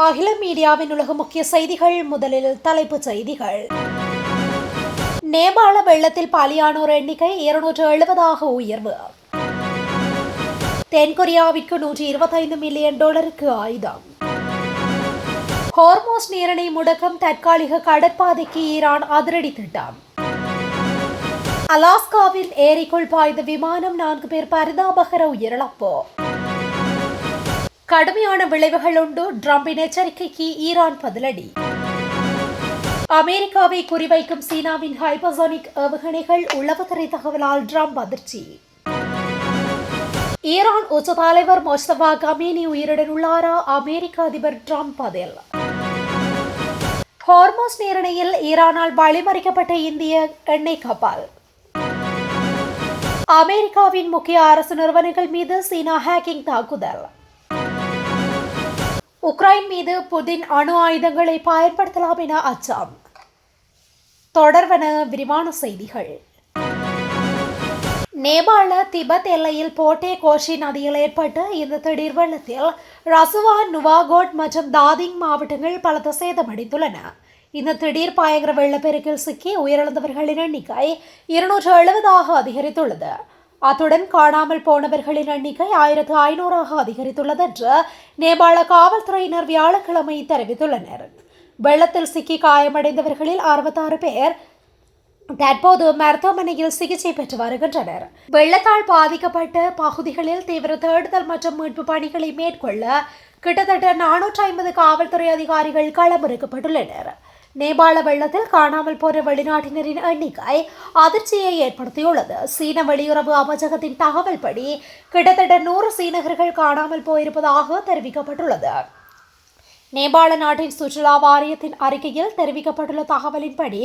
அகில மீடியாவின் உலக முக்கிய செய்திகள். முதலில் தலைப்புச் செய்திகள். நேபாள வெள்ளத்தில் பலியானோர் எண்ணிக்கை 270 உயர்வு. தென்கொரியாவிற்கு $125 மில்லியன் ஆயுதம். ஹோர்மோஸ் நீரிணை முடக்கம், தற்காலிக கடற்பாதைக்கு ஈரான் அதிரடி திட்டம். அலாஸ்காவின் ஏரிக்குள் பாய்ந்த விமானம், 4 பேர் பரிதாபகர உயிரிழப்பு. கடுமையான விளைவுகள் உண்டு, டிரம்பின் எச்சரிக்கைக்கு ஈரான் பதிலடி. அமெரிக்காவை குறிவைக்கும் சீனாவின் ஹைபர்சோனிக் ஏவுகணைகள், உளவுத்துறை தகவலால் டிரம்ப் அதிர்ச்சி. ஈரான் உச்ச தலைவர் மொஸ்தபா கமேனி உயிருடன் உள்ளாரா? அமெரிக்க அதிபர் டிரம்ப் பதில். ஹோர்மோஸ் நீரிணையில் ஈரானால் வழிமறிக்கப்பட்ட இந்திய எண்ணெய் கப்பல். அமெரிக்காவின் முக்கிய அரசு நிறுவனங்கள் மீது சீனா ஹேக்கிங் தாக்குதல். உக்ரைன் மீது புதின் அணு ஆயுதங்களை பயன்படுத்தலாம் என அச்சம். தொடர்வன விரிவான செய்திகள். நேபாள திபெத் எல்லையில் போட்டே கோஷி நதியில் ஏற்பட்ட இந்த திடீர் வெள்ளத்தில் ரசுவா, நுவாகோட் மற்றும் தாதிங் மாவட்டங்கள் பலத்த சேதமடைந்துள்ளன. இந்த திடீர் பயங்கர வெள்ளப்பெருக்கில் சிக்கி உயிரிழந்தவர்களின் எண்ணிக்கை 270 அதிகரித்துள்ளது. அத்துடன் காணாமல் போனவர்களின் எண்ணிக்கை 1500 அதிகரித்துள்ளது என்று நேபாள காவல்துறையினர் வியாழக்கிழமை தெரிவித்துள்ளனர். வெள்ளத்தில் சிக்கி காயமடைந்தவர்களில் 66 பேர் தற்போது மருத்துவமனையில் சிகிச்சை பெற்று வருகின்றனர். வெள்ளத்தால் பாதிக்கப்பட்ட பகுதிகளில் தீவிர தேடுதல் மற்றும் மீட்பு பணிகளை மேற்கொள்ள கிட்டத்தட்ட 450 காவல்துறை அதிகாரிகள் களமிறக்கப்பட்டுள்ளனர். நேபாள வெள்ளத்தில் காணாமல் போன வெளிநாட்டினரின் எண்ணிக்கை அதிர்ச்சியை ஏற்படுத்தியுள்ளது. சீன வெளியுறவு அமைச்சகத்தின் தகவல்படி கிட்டத்தட்ட 100 சீனர்கள் காணாமல் போயிருப்பதாக தெரிவிக்கப்பட்டுள்ளது. நேபாள நாட்டின் சுற்றுலா வாரியத்தின் அறிக்கையில் தெரிவிக்கப்பட்டுள்ள தகவலின்படி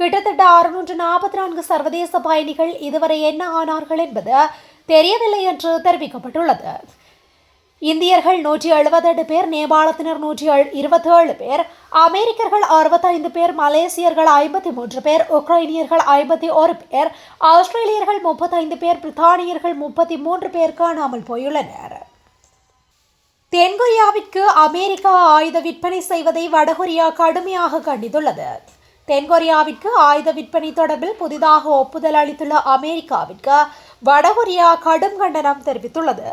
கிட்டத்தட்ட 644 சர்வதேச பயணிகள் இதுவரை என்ன ஆனார்கள் என்பது தெரியவில்லை என்று தெரிவிக்கப்பட்டுள்ளது. இந்தியர்கள் 178 பேர், நேபாளத்தினர் 127 பேர், அமெரிக்கர்கள் 65 பேர், மலேசியர்கள் 53 பேர், உக்ரைனியர்கள் 51 பேர், ஆஸ்திரேலியர்கள் 35 பேர், பிரித்தானியர்கள் 33 பேர் காணாமல் போயுள்ளனர். தென்கொரியாவிற்கு அமெரிக்கா ஆயுத விற்பனை செய்வதை வடகொரியா கடுமையாக கண்டித்துள்ளது. தென்கொரியாவிற்கு ஆயுத விற்பனை தொடர்பில் புதிதாக ஒப்புதல் அளித்துள்ள அமெரிக்காவிற்கு வடகொரியா கடும் கண்டனம் தெரிவித்துள்ளது.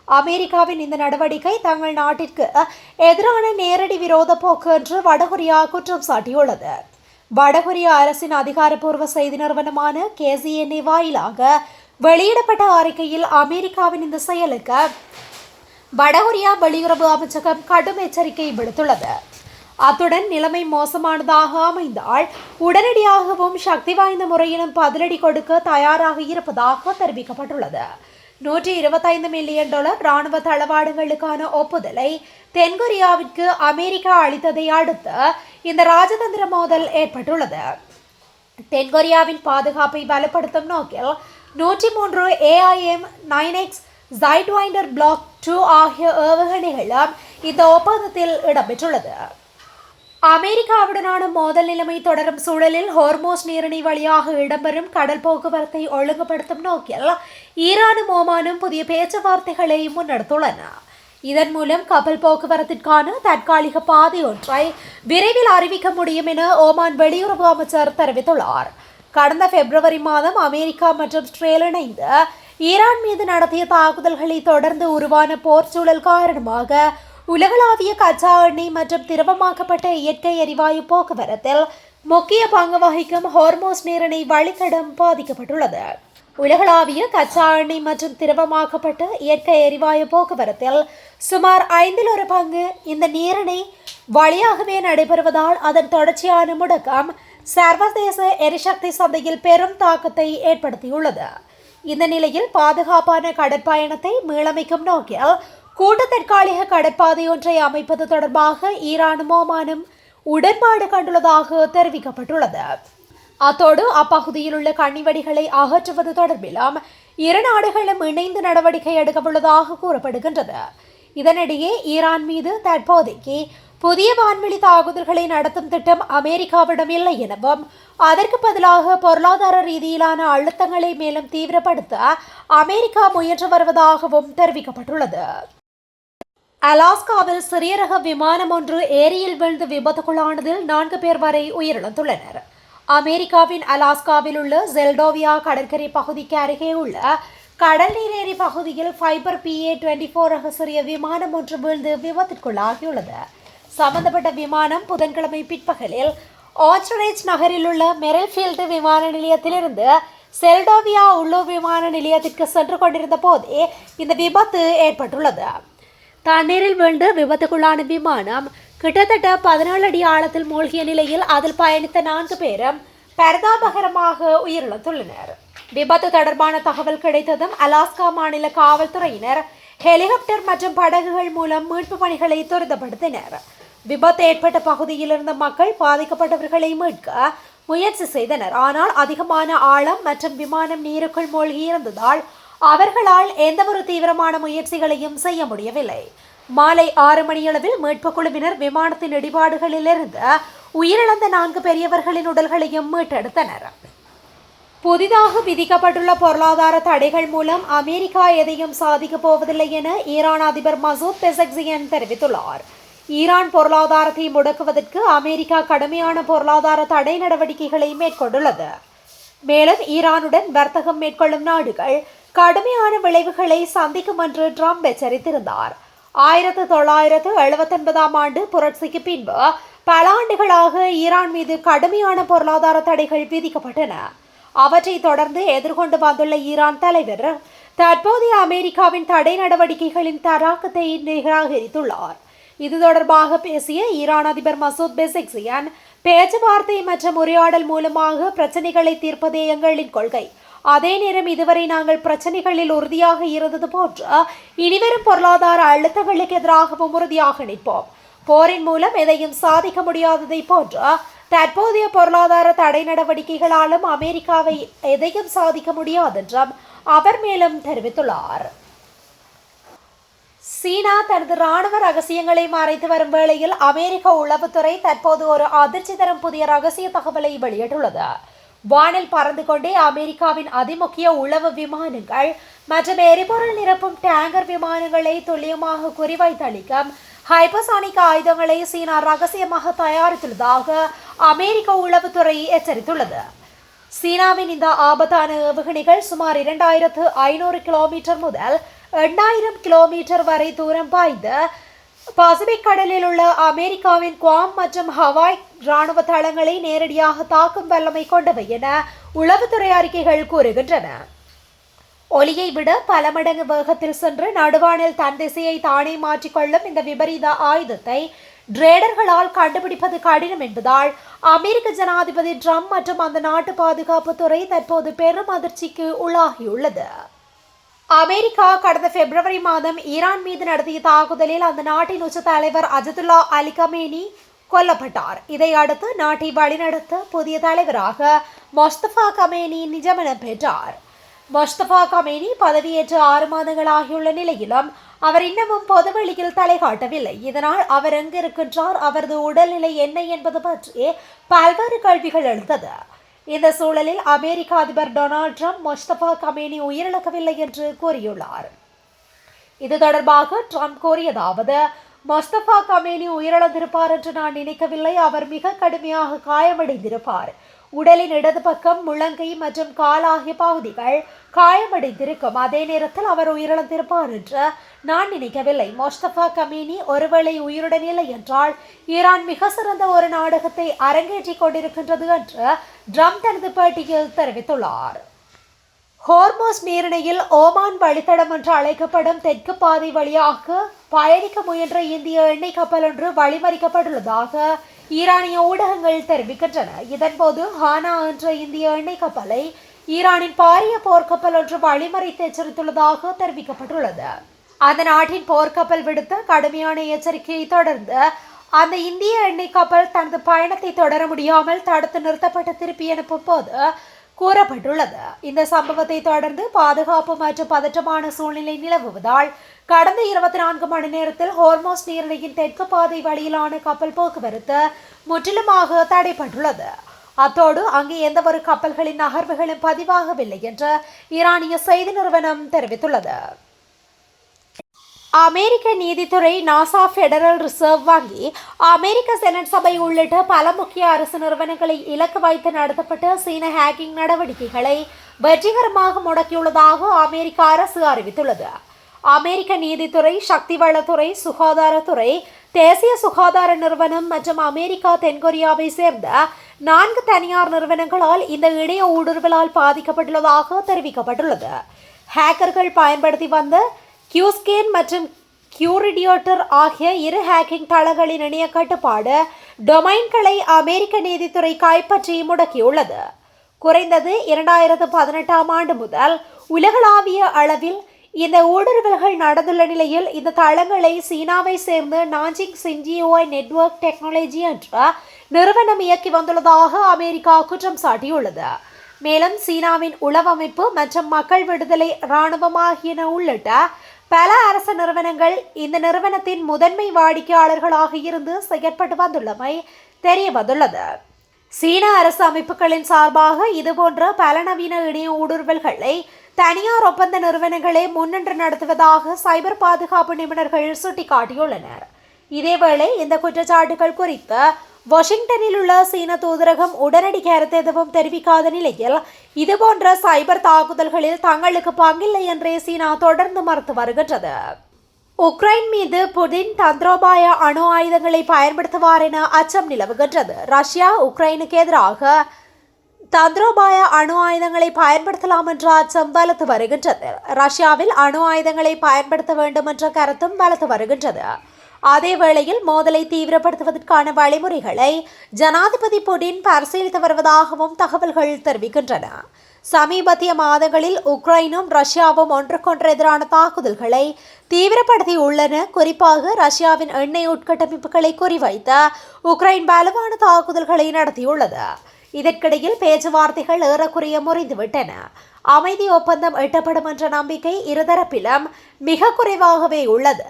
அமெரிக்காவின் இந்த நடவடிக்கை தங்கள் நாட்டிற்கு எதிரான நேரடி விரோத போக்கு என்று வடகொரியா குற்றம் சாட்டியுள்ளது. வடகொரிய அரசின் அதிகாரப்பூர்வ செய்தி நிறுவனமான KCNA வாயிலாக வெளியிடப்பட்ட அறிக்கையில் அமெரிக்காவின் இந்த செயலுக்கு வடகொரியா வெளியுறவு அமைச்சகம் கடும் எச்சரிக்கை விடுத்துள்ளது. அத்துடன் நிலைமை மோசமானதாக அமைந்தால் உடனடியாகவும் சக்தி வாய்ந்த முறையிலும் பதிலடி கொடுக்க தயாராக இருப்பதாக தெரிவிக்கப்பட்டுள்ளது. $125 மில்லியன் ராணுவ தளவாடங்களுக்கான ஒப்புதலை தென்கொரியாவிற்கு அமெரிக்கா அளித்ததை அடுத்து இந்த ராஜதந்திர மோதல் ஏற்பட்டுள்ளது. தென்கொரியாவின் பாதுகாப்பை பலப்படுத்தும் நோக்கில் 103 AIM-9X சைட்வைண்டர் பிளாக் 2 ஆகிய ஏவுகணைகளும் இந்த ஒப்பந்தத்தில் இடம்பெற்றுள்ளது. அமெரிக்காவுடனான மோதல் நிலைமை தொடரும் சூழலில் ஹோர்மோஸ் நீரிணை வழியாக இடம்பெறும் கடல் போக்குவரத்தை ஒழுங்குபடுத்தும் நோக்கில் ஈரானும் ஓமானும் புதிய பேச்சுவார்த்தைகளை முன்னெடுத்துள்ளன. இதன் மூலம் கப்பல் போக்குவரத்திற்கான தற்காலிக பாதை ஒன்றை விரைவில் அறிவிக்க முடியும் என ஓமான் வெளியுறவு அமைச்சர் தெரிவித்துள்ளார். கடந்த பிப்ரவரி மாதம் அமெரிக்கா மற்றும் இஸ்ரேல் இணைந்து ஈரான் மீது நடத்திய தாக்குதல்களை தொடர்ந்து உருவான போர் சூழல் காரணமாக உலகளாவிய கச்சா எண்ணெய் மற்றும் திரவமாக்கப்பட்ட இயற்கை எரிவாயு போக்குவரத்தில் முக்கிய பங்கு வகிக்கும் ஹோர்மோஸ் நீரிணை வழித்தடம் பாதிக்கப்பட்டுள்ளது. உலகளாவிய கச்சா எண்ணெய் மற்றும் திரவமாக்கப்பட்ட இயற்கை எரிவாயு போக்குவரத்தில் சுமார் 1/5 பங்கு இந்த நீரிணை வழியாகவே நடைபெறுவதால் அதன் தொடர்ச்சியான முடக்கம் சர்வதேச எரிசக்தி சந்தையில் பெரும் தாக்கத்தை ஏற்படுத்தியுள்ளது. இந்த நிலையில் பாதுகாப்பான கடற்பயணத்தை மீளமைக்கும் நோக்கில் கூட்டு தற்காலிக கடற்பாதை ஒன்றை அமைப்பது தொடர்பாக ஈரானும் ஓமானும் உடன்பாடு கண்டுள்ளதாக தெரிவிக்கப்பட்டுள்ளது. அத்தோடு அப்பகுதியில் உள்ள கண்ணிவெடிகளை அகற்றுவது தொடர்பிலும் இரு நாடுகளும் இணைந்து நடவடிக்கை எடுக்கவுள்ளதாக கூறப்படுகின்றது. இதனிடையே ஈரான் மீது தற்போதைக்கு புதிய வான்வெளி தாக்குதல்களை நடத்தும் திட்டம் அமெரிக்காவிடம் இல்லை எனவும் அதற்கு பதிலாக பொருளாதார ரீதியிலான அழுத்தங்களை மேலும் தீவிரப்படுத்த அமெரிக்கா முயன்று வருவதாகவும் தெரிவிக்கப்பட்டுள்ளது. அலாஸ்காவில் சிறிய ரக விமானம் ஒன்று ஏரியில் விழுந்து விபத்துக்குள்ளானதில் 4 பேர் வரை உயிரிழந்துள்ளனர். அமெரிக்காவின் அலாஸ்காவில் உள்ள செல்டோவியா கடற்கரை பகுதிக்கு அருகே உள்ள கடல் நீரேரி பகுதியில் ஃபைபர் PA-24 ரக சிறிய விமானம் ஒன்று வீழ்ந்து விபத்திற்குள்ளாகியுள்ளது. சம்பந்தப்பட்ட விமானம் புதன்கிழமை பிற்பகலில் ஆன்ச்சரேஜ் நகரில் உள்ள மெரில்ஃபீல்டு விமான நிலையத்திலிருந்து செல்டோவியா உள்ளூர் விமான நிலையத்திற்கு சென்று கொண்டிருந்த போதே இந்த விபத்து ஏற்பட்டுள்ளது. தண்ணீரில் வீழ்ந்து விபத்துக்குள்ளான விமானம் கிட்டத்தட்ட 17 அடி ஆழத்தில் மூழ்கிய நிலையில் அதில் பயணித்த 4 பேரும் பரிதாபகரமாக உயிரிழந்துள்ளனர். விபத்து தொடர்பான தகவல் கிடைத்ததும் அலாஸ்கா மாநில காவல்துறையினர் ஹெலிகாப்டர் மற்றும் படகுகள் மூலம் மீட்பு பணிகளை துரிதப்படுத்தினர். விபத்து ஏற்பட்ட பகுதியில் இருந்த மக்கள் பாதிக்கப்பட்டவர்களை மீட்க முயற்சி செய்தனர். ஆனால் அதிகமான ஆழம் மற்றும் விமானம் நீருக்குள் மூழ்கி இருந்ததால் அவர்களால் எந்தவொரு தீவிரமான முயற்சிகளையும் செய்ய முடியவில்லை. மாலை 6 மணியளவில் மீட்பு குழுவினர் விமானத்தின் இடிபாடுகளிலிருந்து உயிரிழந்த 4 பெரியவர்களின் உடல்களையும் மீட்டெடுத்தனர். புதிதாக விதிக்கப்பட்டுள்ள பொருளாதார தடைகள் மூலம் அமெரிக்கா எதையும் சாதிக்கப் போவதில்லை என ஈரான் அதிபர் மசூத் பெசக்சியன் தெரிவித்துள்ளார். ஈரான் பொருளாதாரத்தை முடக்குவதற்கு அமெரிக்கா கடுமையான பொருளாதார தடை நடவடிக்கைகளை மேற்கொண்டுள்ளது. மேலும் ஈரானுடன் வர்த்தகம் மேற்கொள்ளும் நாடுகள் கடுமையான விளைவுகளை சந்திக்கும் என்று ட்ரம்ப் எச்சரித்திருந்தார். 1979 ஆண்டு புரட்சிக்கு பின்பு பல ஆண்டுகளாக ஈரான் மீது கடுமையான பொருளாதார தடைகள் விதிக்கப்பட்டன. அவற்றை தொடர்ந்து எதிர்கொண்டு வந்துள்ள ஈரான் தலைவர் தற்போதைய அமெரிக்காவின் தடை நடவடிக்கைகளின் தராக்கத்தை நிராகரித்துள்ளார். இது தொடர்பாக பேசிய ஈரான் அதிபர் மசூத் பெசக்சியான், பேச்சுவார்த்தை மற்றும் உரையாடல் மூலமாக பிரச்சனைகளை தீர்ப்பதே எங்களின் கொள்கை. அதே நேரம் இதுவரை நாங்கள் பிரச்சனைகளில் உறுதியாக இருந்தது போன்று இனிவரும் பொருளாதார அழுத்தங்களுக்கு எதிராகவும் உறுதியாக நிற்போம். போரின் மூலம் எதையும் சாதிக்க முடியாததை போன்று தற்போதைய பொருளாதார தடை நடவடிக்கைகளாலும் அமெரிக்காவை எதையும் சாதிக்க முடியாதென்றும் அவர் மேலும் தெரிவித்துள்ளார். சீனா தனது ராணுவ ரகசியங்களை மறைத்து வரும் வேளையில் அமெரிக்க உளவுத்துறை தற்போது ஒரு அதிர்ச்சி தரும் புதிய ரகசிய தகவலை வெளியிட்டுள்ளது. வானில் பறந்து கொண்டே அமெரிக்காவின் அதிமுக்கிய உளவு விமானங்கள் மற்றும் எரிபொருள் நிரப்பும் டேங்கர் விமானங்களை துல்லியமாக குறிவைத்தளிக்கும் ஹைப்பர்சானிக் ஆயுதங்களை சீனா ரகசியமாக தயாரித்துள்ளதாக அமெரிக்க உளவுத்துறை எச்சரித்துள்ளது. சீனாவின் இந்த ஆபத்தான ஏவுகணைகள் சுமார் 2500 கிலோமீட்டர் முதல் 8000 கிலோமீட்டர் வரை தூரம் பாய்ந்து பசிபிக் கடலில் உள்ள அமெரிக்காவின் குவாம் மற்றும் ஹவாய் ராணுவ தளங்களை நேரடியாக தாக்கும் வல்லமை கொண்டவை என உளவுத்துறை அறிக்கைகள் கூறுகின்றன. ஒலியை விட பல மடங்கு வேகத்தில் சென்று நடுவானில் தன் திசையை தானே மாற்றிக்கொள்ளும் இந்த விபரீத ஆயுதத்தை டிரேடர்களால் கண்டுபிடிப்பது கடினம் என்பதால் அமெரிக்க ஜனாதிபதி ட்ரம்ப் மற்றும் அந்த நாட்டு பாதுகாப்புத்துறை தற்போது பெரும் அதிர்ச்சிக்கு உள்ளாகியுள்ளது. அமெரிக்கா கடந்த பிப்ரவரி மாதம் ஈரான் மீது நடத்திய தாக்குதலில் அந்த நாட்டின் உச்ச தலைவர் அஜதுல்லா அலி கமேனி கொல்லப்பட்டார். இதையடுத்து நாட்டை வழிநடத்த புதிய தலைவராக மொஸ்தபா கமேனி நியமனம் பெற்றார். மொஸ்தபா கமேனி பதவியேற்று 6 மாதங்கள் ஆகியுள்ள நிலையிலும் அவர் இன்னமும் பொதுவெளியில் தலை காட்டவில்லை. இதனால் அவர் எங்கிருக்கின்றார், அவரது உடல்நிலை என்ன என்பது பற்றி பல்வேறு கேள்விகள் எழுந்தது. இந்த சூழலில் அமெரிக்க அதிபர் டொனால்ட் ட்ரம்ப் மொஸ்தபா கமேனி உயிரிழக்கவில்லை என்று கூறியுள்ளார். இது தொடர்பாக ட்ரம்ப் கூறியதாவது, மொஸ்தபா கமேனி உயிரிழந்திருப்பார் என்று நான் நினைக்கவில்லை. அவர் மிக கடுமையாக காயமடைந்திருப்பார். உடலின் இடது பக்கம், முழங்கை மற்றும் கால் ஆகிய பகுதிகள் காயமடைந்திருக்கும். அதே நேரத்தில் அவர் உயிரிழந்திருப்பார் என்று நான் நினைக்கவில்லை. மொஸ்தபா கமேனி ஒருவேளை உயிருடன் இல்லை என்றால் ஈரான் மிக சிறந்த ஒரு நாடகத்தை அரங்கேற்றிக் கொண்டிருக்கின்றது என்று ட்ரம்ப் தனது பேட்டியில் தெரிவித்துள்ளார். ஹோர்மோஸ் நீரிணையில் ஓமான் வழித்தடம் என்று அழைக்கப்படும் தெற்கு பாதை வழியாக பயணிக்க முயன்ற இந்திய எண்ணெய் கப்பல் ஒன்று வழிமறிக்கப்பட்டுள்ளதாக ஈரானிய ஊடகங்கள் தெரிவிக்கின்றன. இதன்போது ஹானா என்ற இந்திய எண்ணெய் கப்பலை ஈரானின் பாரிய போர்க்கப்பல் ஒன்று வழிமறித்து எச்சரித்துள்ளதாக தெரிவிக்கப்பட்டுள்ளது. அந்த நாட்டின் போர்க்கப்பல் விடுத்த கடுமையான எச்சரிக்கையை தொடர்ந்து அந்த இந்திய எண்ணெய் கப்பல் தனது பயணத்தை தொடர முடியாமல் தடுத்து நிறுத்தப்பட்டு திருப்பி அனுப்பும் போது கூறப்பட்டுள்ளது. இந்த சம்பவத்தை தொடர்ந்து பாதுகாப்பு மற்றும் பதற்றமான சூழ்நிலை நிலவுவதால் கடந்த 24 மணி நேரத்தில் ஹோர்மோஸ் நீரிணையின் தெற்கு பாதை வழியிலான கப்பல் போக்குவரத்து முற்றிலுமாக தடைப்பட்டுள்ளது. அத்தோடு அங்கே எந்தவொரு கப்பல்களின் நகர்வுகளும் பதிவாகவில்லை என்று ஈரானிய செய்தி நிறுவனம் தெரிவித்துள்ளது. அமெரிக்க நீதித்துறை, நாசா, ஃபெடரல் ரிசர்வ் வங்கி, அமெரிக்க செனட் சபை உள்ளிட்ட பல முக்கிய அரசு நிறுவனங்களை இலக்கு வைத்து நடத்தப்பட்ட சீன ஹேக்கிங் நடவடிக்கைகளை வெற்றிகரமாக முடக்கியுள்ளதாக அமெரிக்க அரசு அறிவித்துள்ளது. அமெரிக்க நீதித்துறை, சக்தி வளத்துறை, சுகாதாரத்துறை, தேசிய சுகாதார நிறுவனம் மற்றும் அமெரிக்கா, தென்கொரியாவை சேர்ந்த 4 தனியார் நிறுவனங்களால் இந்த இணைய ஊடுருவலால் பாதிக்கப்பட்டுள்ளதாக தெரிவிக்கப்பட்டுள்ளது. ஹேக்கர்கள் பயன்படுத்தி வந்த கியூஸ்கேன் மற்றும் கியூரிடியோட்டர் ஆகிய 2 ஹேக்கிங் தளங்களின் இணைய கட்டுப்பாடு டொமைன்களை அமெரிக்க நீதித்துறை கைப்பற்றி முடக்கியுள்ளது. குறைந்தது 2018ஆம் ஆண்டு முதல் உலகளாவிய அளவில் இந்த ஊடுருவல்கள் நடந்துள்ள நிலையில் இந்த தளங்களை சீனாவை சேர்ந்த நாஞ்சிங் சின்ஜியோய் நெட்வொர்க் டெக்னாலஜி என்ற நிறுவனம் இயக்கி வந்துள்ளதாக அமெரிக்கா குற்றம் சாட்டியுள்ளது. மேலும் சீனாவின் உளவமைப்பு மற்றும் மக்கள் விடுதலை இராணுவம் ஆகியன உள்ளிட்ட பல அரசு நிறுவனங்கள் இந்த நிறுவனத்தின் முதன்மை வாடிக்கையாளர்களாக இருந்து செயற்பட்டு வந்துள்ளமை தெரிய வந்துள்ளது. சீன அரசு அமைப்புகளின் சார்பாக இதுபோன்ற பல நவீன இணைய ஊடுருவல்களை தனியார் ஒப்பந்த நிறுவனங்களே முன்னின்று நடத்துவதாக சைபர் பாதுகாப்பு நிபுணர்கள் சுட்டிக்காட்டியுள்ளனர். இதேவேளை இந்த குற்றச்சாட்டுகள் குறித்து வாஷிங்டனில் உள்ள சீன தூதரகம் உடனடி கருத்து எதுவும் தெரிவிக்காத நிலையில் இதுபோன்ற சைபர் தாக்குதல்களில் தங்களுக்கு பங்கில்லை என்றே சீனா தொடர்ந்து மறுத்து வருகின்றது. உக்ரைன் மீது புடின் தந்திரோபாய அணு ஆயுதங்களை பயன்படுத்துவார் என அச்சம் நிலவுகின்றது. ரஷ்யா உக்ரைனுக்கு எதிராக தந்திரோபாய அணு ஆயுதங்களை பயன்படுத்தலாம் என்ற அச்சம் வலுத்து வருகின்றது. ரஷ்யாவில் அணு ஆயுதங்களை பயன்படுத்த வேண்டும் என்ற கருத்தும் வலுத்து வருகின்றது. அதே வேளையில் மோதலை தீவிரப்படுத்துவதற்கான வழிமுறைகளை ஜனாதிபதி புடின் பரிசீலித்து வருவதாகவும் தகவல்கள் தெரிவிக்கின்றன. சமீபத்திய மாதங்களில் உக்ரைனும் ரஷ்யாவும் ஒன்றுக்கொன்று எதிரான தாக்குதல்களை தீவிரப்படுத்தியுள்ளன. குறிப்பாக ரஷ்யாவின் எண்ணெய் உட்கட்டமைப்புகளை குறிவைத்து உக்ரைன் வலுவான தாக்குதல்களை நடத்தியுள்ளது. இதற்கிடையில் பேச்சுவார்த்தைகள் ஏறக்குறைய முறிந்துவிட்டன. அமைதி ஒப்பந்தம் எட்டப்படும் என்ற நம்பிக்கை இருதரப்பிலும் மிக குறைவாகவே உள்ளது.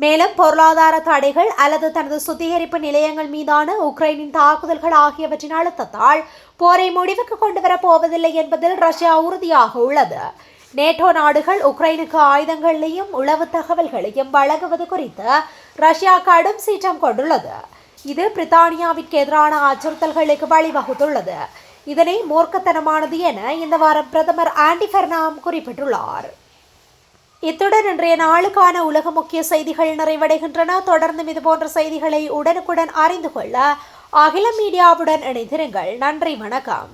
மேலும் பொருளாதார தடைகள் அல்லது தனது சுத்திகரிப்பு நிலையங்கள் மீதான உக்ரைனின் தாக்குதல்கள் ஆகியவற்றின் அழுத்தத்தால் போரை முடிவுக்கு கொண்டு வரப் போவதில்லை என்பதில் ரஷ்யா உறுதியாக உள்ளது. நேட்டோ நாடுகள் உக்ரைனுக்கு ஆயுதங்களையும் உளவு தகவல்களையும் வழங்குவது குறித்து ரஷ்யா கடும் சீற்றம் கொண்டுள்ளது. இது பிரித்தானியாவிற்கு எதிரான அச்சுறுத்தல்களுக்கு வழிவகுத்துள்ளது. இதனை மூர்க்கத்தனமானது என இந்த வாரம் பிரதமர் ஆண்டி பெர்னாம் குறிப்பிட்டுள்ளார். இத்துடன் இன்றைய நாளுக்கான உலக முக்கிய செய்திகள் நிறைவடைகின்றன. தொடர்ந்தும் இதுபோன்ற செய்திகளை உடனுக்குடன் அறிந்து கொள்ள அகில மீடியாவுடன் இணைந்திருங்கள். நன்றி, வணக்கம்.